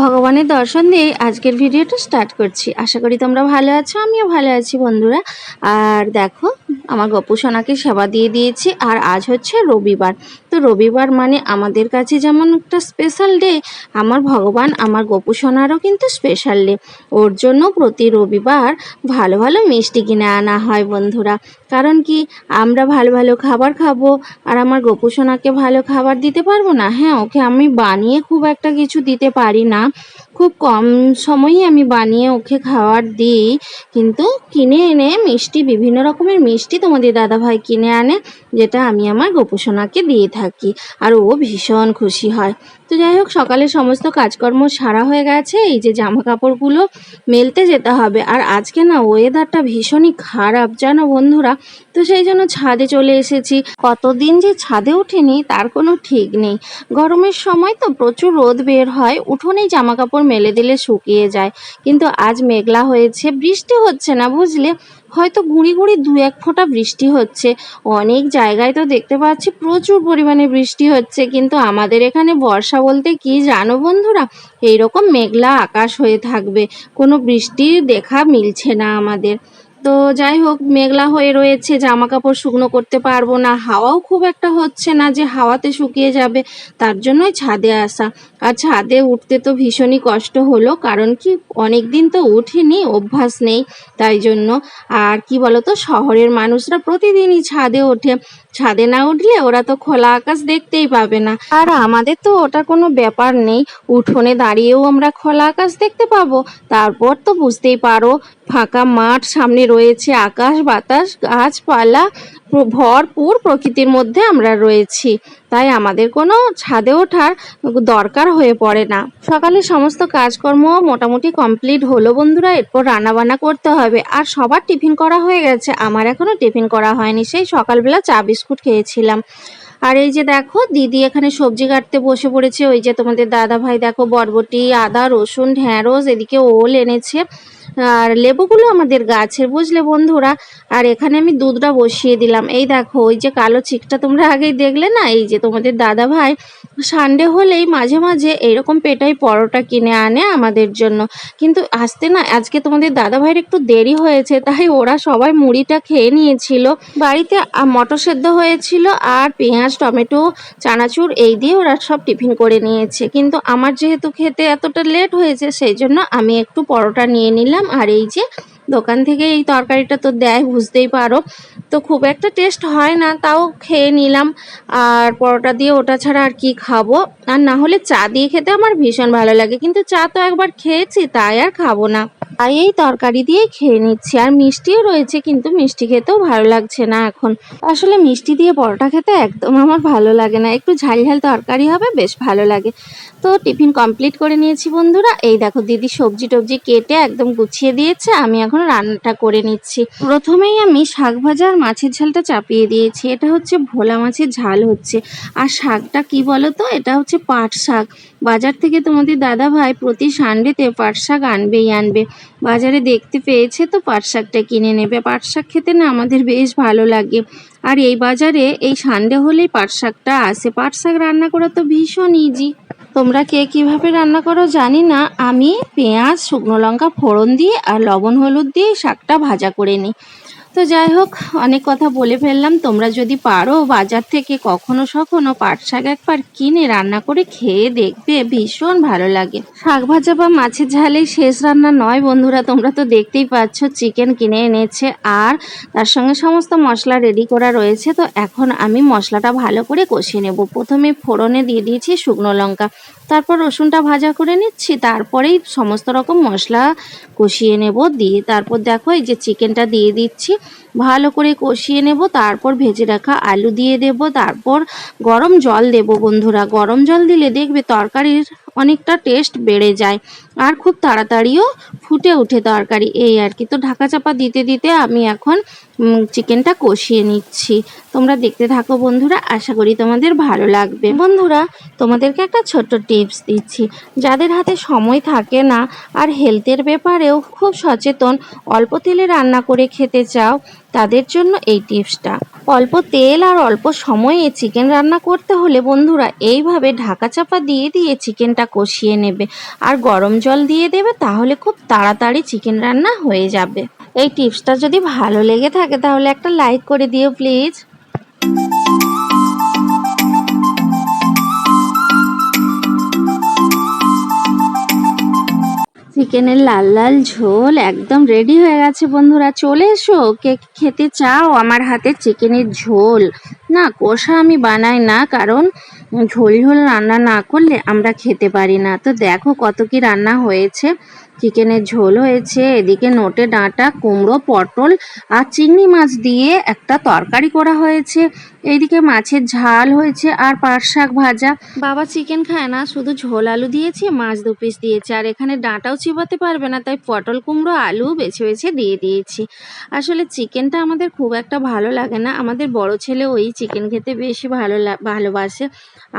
ভগবানের দর্শন দিয়ে আজকের ভিডিওটা স্টার্ট করছি। আশা করি তোমরা ভালো আছো, আমিও ভালো আছি বন্ধুরা। আর দেখো, আমার গপু সোনাকে সেবা দিয়ে দিয়েছি। আর আজ হচ্ছে রবিবার। তো রবিবার মানে আমাদের কাছে যেমন একটা স্পেশাল ডে, আমার ভগবান আমার গপু সোনারও কিন্তু স্পেশাল ডে। ওর জন্য প্রতি রবিবার ভালো ভালো মিষ্টি কিনে আনা হয় বন্ধুরা। কারণ কি, আমরা ভালো ভালো খাবার খাবো, আর আমার গপু সোনাকে ভালো খাবার দিতে পারবো না? হ্যাঁ, ওকে আমি বানিয়ে খুব একটা কিছু দিতে পারি না, খুব কম সময়ই আমি বানিয়ে ওকে খাবার দিই। কিন্তু কিনে এনে মিষ্টি, বিভিন্ন রকমের মিষ্টি তোমাদের দাদাভাই কিনে আনে, যেটা আমি আমার গপু সোনাকে দিয়ে থাকি, আর ও ভীষণ খুশি হয়। তো যাই হোক, সকালে সমস্ত কাজকর্ম সারা হয়ে গেছে। এই যে জামা কাপড়গুলো মেলতে যেতে হবে। আর আজকে না ওয়েদারটা ভীষণই খারাপ জানো বন্ধুরা। তো সেই জন্য ছাদে চলে এসেছি। কতদিন যে ছাদে উঠিনি তার কোনো ঠিক নেই। গরমের সময় তো প্রচুর রোদ বের হয়, উঠোনেই জামা কাপড় মেলে দিলে শুকিয়ে যায়। কিন্তু আজ মেঘলা হয়েছে, বৃষ্টি হচ্ছে না বুঝলে, হয়তো গুঁড়ি গুঁড়ি দু এক ফোঁটা বৃষ্টি হচ্ছে। অনেক জায়গায় তো দেখতে পাচ্ছি প্রচুর পরিমাণে বৃষ্টি হচ্ছে, কিন্তু আমাদের এখানে বর্ষা বলতে কি জানো বন্ধুরা, এইরকম মেঘলা আকাশ হয়ে থাকবে, কোনো বৃষ্টির দেখা মিলছে না আমাদের। তো যাই হোক, মেঘলা হয়ে রয়েছে, জামা কাপড় শুকনো করতে পারবো না, হাওয়াও খুব একটা হচ্ছে না যে হাওয়াতে শুকিয়ে যাবে, তার জন্যই ছাদে আসা। আর ছাদে উঠতে তো ভীষণই কষ্ট হলো, কারণ কি অনেক দিন তো উঠিনি, অভ্যাস নেই, তাই জন্য। আর কি বলতো, শহরের মানুষরা প্রতিদিনই ছাদে ওঠে, ছাদে না উঠলে ওরা তো খোলা আকাশ দেখতেই পাবে না। আর আমাদের তো ওটা কোনো ব্যাপার নেই, উঠোনে দাঁড়িয়েও আমরা খোলা আকাশ দেখতে পাবো। তারপর তো বুঝতেই পারো, ফাঁকা মাঠ সামনে রয়েছে, আকাশ বাতাস গাছপালা ভরপুর প্রকৃতির মধ্যে আমরা রয়েছি, তাই আমাদের কোনো ছাদে ওঠার দরকার হয়ে পড়ে না। সকালে সমস্ত কাজকর্ম মোটামুটি কমপ্লিট হলো বন্ধুরা। এরপর রান্নাবান্না করতে হবে। আর সবার টিফিন করা হয়ে গেছে, আমার এখনো টিফিন করা হয়নি, সেই সকালবেলা চা বিস্কুট খেয়েছিলাম। আর এই যে দেখো, দিদি এখানে সবজি কাটতে বসে পড়েছে। ওই যে তোমাদের দাদা ভাই দেখো, বরবটি, আদা, রসুন, ঢ্যাঁড়স, এদিকে ওল এনেছে। আর লেবুগুলো আমাদের গাছের বুঝলে বন্ধুরা। আর এখানে আমি দুধটা বসিয়ে দিলাম। এই দেখো, ওই যে কালো চিকটা তোমরা আগেই দেখলে না, এই যে তোমাদের দাদা ভাই সানডে হলেই মাঝে মাঝে এইরকম পেটাই পরোটা কিনে আনে আমাদের জন্য। কিন্তু আসতে না আজকে তোমাদের দাদা ভাইয়ের একটু দেরি হয়েছে, তাই ওরা সবাই মুড়িটা খেয়ে নিয়েছিল। বাড়িতে মটর সেদ্ধ হয়েছিল, আর পেঁয়াজ, টমেটো, চানাচুর এই দিয়ে ওরা সব টিফিন করে নিয়েছে। কিন্তু আমার যেহেতু খেতে এতটা লেট হয়েছে, সেই জন্য আমি একটু পরোটা নিয়ে নিলাম। আর এই যে দোকান থেকে এই তরকারিটা তো দেয়, বুঝতেই পারো, তো খুব একটা টেস্ট হয় না, তাও খেয়ে নিলাম। আর পরোটা দিয়ে ওটা ছাড়া আর কি খাবো। আর না হলে চা দিয়ে খেতে আমার ভীষণ ভালো লাগে, কিন্তু চা তো একবার খেয়েছি, তাই আর খাবো না, তাই এই তরকারি দিয়েই খেয়ে নিচ্ছি। আর মিষ্টিও রয়েছে, কিন্তু মিষ্টি খেতেও ভালো লাগছে না এখন। আসলে মিষ্টি দিয়ে পরোটা খেতে একদম আমার ভালো লাগে না, একটু ঝাল ঝাল তরকারি হবে, বেশ ভালো লাগে। তো টিফিন কমপ্লিট করে নিয়েছি বন্ধুরা। এই দেখো, দিদি সবজি টবজি কেটে একদম গুছিয়ে দিয়েছে, আমি এখন রান্নাটা করে নিচ্ছি। প্রথমেই আমি শাক ভাজা আর মাছের ঝালটা চাপিয়ে দিয়েছি। এটা হচ্ছে ভোলা মাছের ঝাল হচ্ছে। আর শাকটা কি বলো তো, এটা হচ্ছে পাট শাক। বাজার থেকে তোমাদের দাদা ভাই প্রতি সানডেতে পাট শাক আনবেই আনবে। বাজারে দেখতে পেয়েছে তো পাট শাকটা কিনে নেবে। পাট শাক খেতে না আমাদের বেশ ভালো লাগে। আর এই বাজারে এই সানডে হলেই পাট শাকটা আসে। পাট শাক রান্না করা তো ভীষণ ইজি। তোমরা কে কিভাবে রান্না করো জানি না, আমি পেঁয়াজ, শুকনো লঙ্কা ফোড়ন দিয়ে আর লবণ হলুদ দিয়ে শাকটা ভাজা করে নিই। তো যাই হোক, অনেক কথা বলে ফেললাম। তোমরা যদি পারো বাজার থেকে কখনো সখনো পাট শাক একবার কিনে রান্না করে খেয়ে দেখবে, ভীষণ ভালো লাগে। শাক ভাজা বা মাছের ঝালে শেষ রান্না নয় বন্ধুরা, তোমরা তো দেখতেই পাচ্ছ চিকেন কিনে এনেছে, আর তার সঙ্গে সমস্ত মশলা রেডি করা রয়েছে। তো এখন আমি মশলাটা ভালো করে কষিয়ে নেব। প্রথমে ফোড়নে দিয়ে দিয়েছি শুকনো লঙ্কা, তারপর রসুনটা ভাজা করে নিচ্ছি, তারপরেই সমস্ত রকম মশলা কষিয়ে নেব। দিয়ে তারপর দেখো, এই যে চিকেনটা দিয়ে দিচ্ছি, ভালো করে কষিয়ে নেব। তারপর ভেজে রাখা আলু দিয়ে দেব, তারপর গরম জল দেব বন্ধুরা। গরম জল দিলে দেখবে তরকারির অনেকটা টেস্ট বেড়ে যায়, আর খুব তাড়াতাড়িও ফুটে ওঠে তরকারি, এই আর কি। তো ঢাকা চাপা দিতে দিতে আমি এখন চিকেনটা কষিয়ে নিচ্ছি। তোমরা দেখতে থাকো বন্ধুরা, আশা করি তোমাদের ভালো লাগবে। বন্ধুরা, তোমাদেরকে একটা ছোট্ট টিপস দিচ্ছি। যাদের হাতে সময় থাকে না আর হেলথের ব্যাপারেও খুব সচেতন, অল্প তেলে রান্না করে খেতে চাও, তাদের জন্য এই টিপসটা। অল্প তেল আর অল্প সময়ে চিকেন রান্না করতে হলে বন্ধুরা এইভাবে ঢাকা চাপা দিয়ে দিয়ে চিকেনটা চিকেনটা কষিয়ে নেবে আর গরম জল দিয়ে দেবে, তাহলে খুব তাড়াতাড়ি চিকেন রান্না হয়ে যাবে। এই টিপসটা যদি ভালো লেগে থাকে তাহলে একটা লাইক করে দিও প্লিজ। চিকেনের লাল লাল ঝোল একদম রেডি হয়ে গেছে বন্ধুরা, চলে এসো কে খেতে চাও আমার হাতে চিকেনের ঝোল। না, কষা আমি বানাই না, কারণ ঝোল ঝোল রান্না না করলে আমরা খেতে পারি না। তো দেখো কত কি রান্না হয়েছে। চিকেনের ঝোল হয়েছে, এদিকে নোটে ডাঁটা, কুমড়ো, পটল আর চিংড়ি মাছ দিয়ে একটা তরকারি করা হয়েছে, এইদিকে মাছের ঝাল হয়েছে আর পাট শাক ভাজা। বাবা চিকেন খায় না, শুধু ঝোল আলু দিয়েছি, মাছ 2 পিস দিয়েছি, আর এখানে ডাঁটাও চিবাতে পারবে না, তাই পটল কুমড়ো আলু বেছে বেছে দিয়ে দিয়েছি। আসলে চিকেনটা আমাদের খুব একটা ভালো লাগে না, আমাদের বড় ছেলে ওই চিকেন খেতে বেশি ভালোবাসে,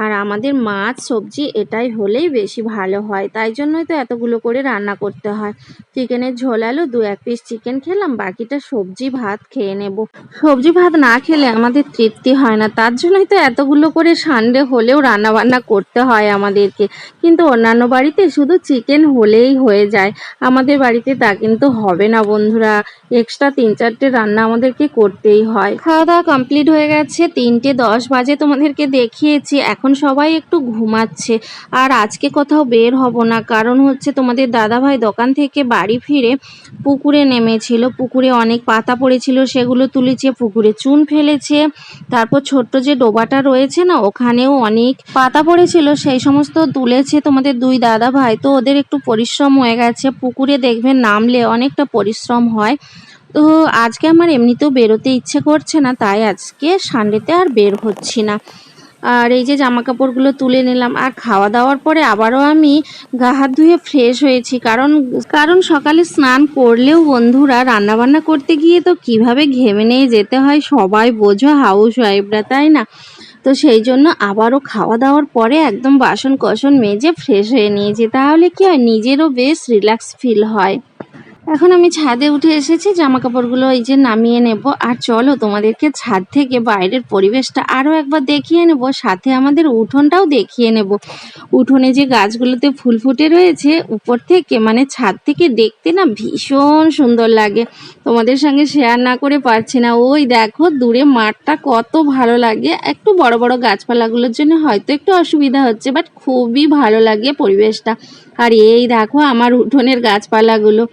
আর আমাদের মাছ সবজি এটাই হলেই বেশি ভালো হয়, তাই জন্যই তো এতগুলো করে রান্না করতে হয়। চিকেনের ঝোল আলু 2-1 পিস চিকেন খেলাম, বাকিটা সবজি ভাত খেয়ে নেব। সবজি ভাত না খেলে আমাদের তৃপ্তি হয় না, তার জন্যই তো এতগুলো করে সানডে হলেও রান্না বান্না করতে হয় আমাদেরকে। কিন্তু অন্যান্য বাড়িতে শুধু চিকেন হলেই হয়ে যায়, আমাদের বাড়িতে তা কিন্তু হবে না বন্ধুরা, এক্সট্রা 3-4টে রান্না আমাদেরকে করতেই হয়। খাওয়া দাওয়া কমপ্লিট হয়ে গেছে, 3:10 বাজে তোমাদেরকে দেখিয়েছি, এখন সবাই একটু ঘুমাচ্ছে। আর আজকে কোথাও বের হব না, কারণ হচ্ছে তোমাদের দাদাভাই দোকান থেকে বাড়ি ফিরে পুকুরে নেমেছিল, পুকুরে অনেক পাতা পড়েছিল, সেগুলো তুলেছে, পুকুরে চুন ফেলেছে, তারপর ছোট্ট যে ডোবাটা রয়েছে না, ওখানেও অনেক পাতা পড়েছিল, সেই সমস্ত তুলেছে তোমাদের 2 দাদা ভাই। তো ওদের একটু পরিশ্রম হয়ে গেছে, পুকুরে দেখবেন নামলে অনেকটা পরিশ্রম হয়। তো আজকে আমার এমনিতেও বেরোতে ইচ্ছে করছে না, তাই আজকে সানডেতে আর বের হচ্ছি না। আর এই যে জামা কাপড়গুলো তুলে নিলাম, আর খাওয়া দাওয়ার পরে আবারও আমি গা হাত ধুয়ে ফ্রেশ হয়েছি, কারণ সকালে স্নান করলেও বন্ধুরা রান্নাবান্না করতে গিয়ে তো কিভাবে ঘেমে নিয়ে যেতে হয় সবাই বোঝো, হাউস ওয়াইফরা, তাই না? তো সেই জন্য আবারও খাওয়া দাওয়ার পরে একদম বাসন কোসন মেজে ফ্রেশ হয়ে নিয়েছি, তাহলে কি হয় নিজেরও বেশ রিল্যাক্স ফিল হয়। এখন আমি ছাদে উঠে এসেছি, জামা কাপড়গুলো এই যে নামিয়ে নেব, আর চলো তোমাদেরকে ছাদ থেকে বাইরের পরিবেশটা আরও একবার দেখিয়ে নেব, সাথে আমাদের উঠোনটাও দেখিয়ে নেব। উঠোনে যে গাছগুলোতে ফুল ফুটে রয়েছে, উপর থেকে মানে ছাদ থেকে দেখতে না ভীষণ সুন্দর লাগে, তোমাদের সঙ্গে শেয়ার না করে পারছি না। ওই দেখো দূরে মাঠটা কত ভালো লাগে, একটু বড় বড় গাছপালাগুলোর জন্য হয়তো একটু অসুবিধা হচ্ছে, বাট খুবই ভালো লাগে পরিবেশটা। আর এই দেখো আমার উঠোনের গাছপালাগুলো,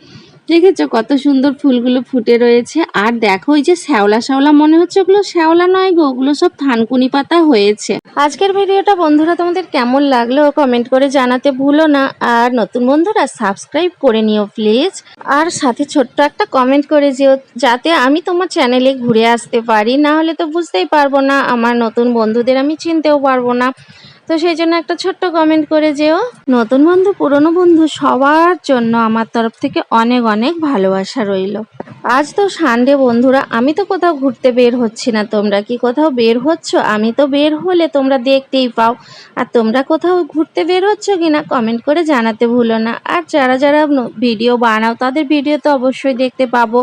দেখেছো কত সুন্দর ফুলগুলো ফুটে রয়েছে। আর দেখো ওই যে শ্যাওলা শ্যাওলা মনে হচ্ছে, ওগুলো শ্যাওলা নয় গো, ওগুলো সব থানকুনি পাতা হয়েছে। আজকের ভিডিওটা বন্ধুরা তোমাদের কেমন লাগলো কমেন্ট করে জানাতে ভুলো না, আর নতুন বন্ধুরা সাবস্ক্রাইব করে নিও প্লিজ, আর সাথে ছোট্ট একটা কমেন্ট করে যেও, যাতে আমি তোমার চ্যানেলে ঘুরে আসতে পারি, না হলে তো বুঝতেই পারবো না, আমার নতুন বন্ধুদের আমি চিনতেও পারবো না। তো সেই জন্য একটা ছোট্ট কমেন্ট করে যেও। নতুন বন্ধু পুরনো বন্ধু সবার জন্য আমার তরফ থেকে অনেক অনেক ভালোবাসা রইল। আজ তো সানডে বন্ধুরা, আমি তো কোথাও ঘুরতে বের হচ্ছি না, তোমরা কি কোথাও বের হচ্ছ? আমি তো বের হলে তোমরা দেখতেই পাও, আর তোমরা কোথাও ঘুরতে বের হচ্ছ কিনা কমেন্ট করে জানাতে ভুলো না। আর যারা যারা ভিডিও বানাও তাদের ভিডিও তো অবশ্যই দেখতে পাবো,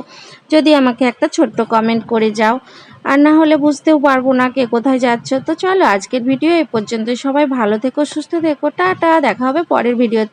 যদি আমাকে একটা ছোট্ট কমেন্ট করে যাও, আর না হলে বুঝতেও পারবো না কে কোথায় যাচ্ছ। তো চলো আজকের ভিডিও এই পর্যন্ত, সবাই ভালো থেকো, সুস্থ থেকো, টাটা, দেখা হবে পরের ভিডিওতে।